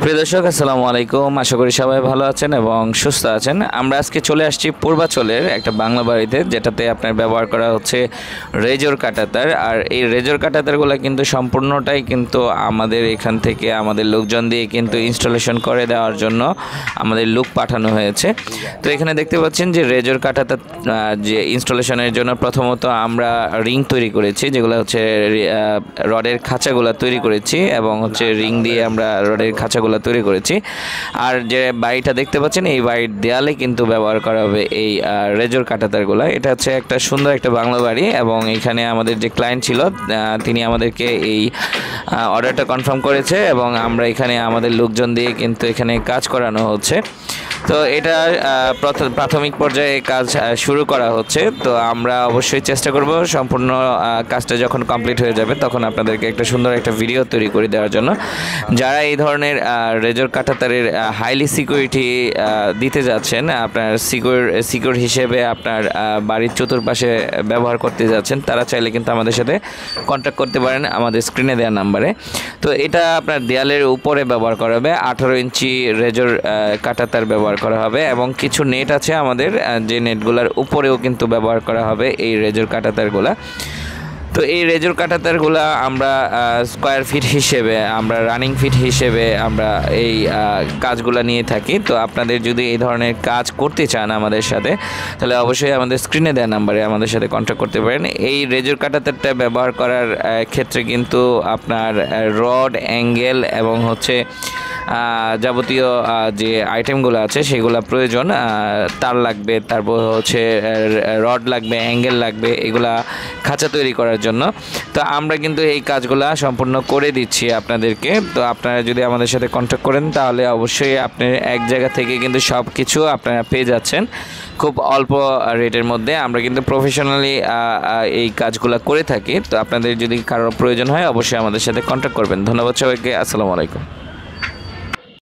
প্রিয় দর্শক আসসালামু আলাইকুম। আশা করি সবাই ভালো আছেন এবং সুস্থ আছেন। আমরা আজকে চলে আসছি পূর্বাচলের একটা বাংলা বাড়িতে, যেটাতে আপনার ব্যবহার করা হচ্ছে রেজর কাটাতার। আর এই রেজর কাটাতারগুলো কিন্তু সম্পূর্ণটাই কিন্তু আমাদের এখান থেকে আমাদের লোকজন দিয়ে কিন্তু ইনস্টলেশন করে দেওয়ার জন্য আমাদের লোক পাঠানো হয়েছে। তো এখানে দেখতে পাচ্ছেন যে রেজর কাটাতার যে ইনস্টলেশনের জন্য প্রথমত আমরা রিং তৈরি করেছি, যেগুলো হচ্ছে রডের খাঁচাগুলো তৈরি করেছি এবং হচ্ছে রিং দিয়ে আমরা রডের খাঁচাগুলো তৈরি করেছি। আর যে বাড়িটা দেখতে পাচ্ছেন এই বাড়ির দেয়ালে কিন্তু ব্যবহার করা হবে এই রেজর কাটাতারগুলো। এটা হচ্ছে একটা সুন্দর একটা বাংলা বাড়ি এবং এখানে আমাদের যে ক্লায়েন্ট ছিল তিনি আমাদেরকে এই অর্ডারটা কনফার্ম করেছে এবং আমরা এখানে আমাদের লোকজন দিয়ে কিন্তু এখানে কাজ করানো হচ্ছে। তো এটা প্রাথমিক পর্যায়ে কাজ শুরু করা হচ্ছে। তো আমরা অবশ্যই চেষ্টা করব সম্পূর্ণ কাজটা যখন কমপ্লিট হয়ে যাবে তখন আপনাদেরকে একটা সুন্দর একটা ভিডিও তৈরি করে দেওয়ার জন্য। যারা এই ধরনের রেজর কাটাতারের হাইলি সিকিউরিটি দিতে যাচ্ছেন, আপনার সিকিউর হিসেবে আপনার বাড়ির চতুর্পাশে ব্যবহার করতে যাচ্ছেন, তারা চাইলে কিন্তু আমাদের সাথে কন্ট্যাক্ট করতে পারেন আমাদের স্ক্রিনে দেওয়া নাম্বারে। তো এটা আপনার দেয়ালের উপরে ব্যবহার করা হবে, 18 ইঞ্চি রেজর কাটাতার ব্যবহার করা হবে এবং কিছু নেট আছে আমাদের, যে নেটগুলোর উপরেও কিন্তু ব্যবহার করা হবে এই রেজর কাটাতারগুলা। তো এই রেজর কাটাতারগুলা আমরা স্কোয়ার ফিট হিসেবে, আমরা রানিং ফিট হিসেবে আমরা এই কাজগুলো নিয়ে থাকি। তো আপনাদের যদি এই ধরনের কাজ করতে চান আমাদের সাথে, তাহলে অবশ্যই আমাদের স্ক্রিনে দেওয়া নাম্বারে আমাদের সাথে কন্ট্যাক্ট করতে পারেন। এই রেজর কাটাতারটা ব্যবহার করার ক্ষেত্রে কিন্তু আপনার রড, অ্যাঙ্গেল এবং হচ্ছে যাবতীয় যে আইটেমগুলো আছে সেগুলো প্রয়োজন। তার লাগবে, তারপর হচ্ছে রড লাগবে, অ্যাঙ্গেল লাগবে, এগুলা খাঁচা তৈরি করার জন্য। তো আমরা কিন্তু এই কাজগুলা সম্পূর্ণ করে দিচ্ছি আপনাদেরকে। তো আপনারা যদি আমাদের সাথে কন্ট্যাক্ট করেন তাহলে অবশ্যই আপনি এক জায়গা থেকে কিন্তু সব কিছু আপনারা পেয়ে যাচ্ছেন খুব অল্প রেটের মধ্যে। আমরা কিন্তু প্রফেশনালি এই কাজগুলো করে থাকি। তো আপনাদের যদি কারোর প্রয়োজন হয় অবশ্যই আমাদের সাথে কন্ট্যাক্ট করবেন। ধন্যবাদ সবাইকে। আসসালামু আলাইকুম।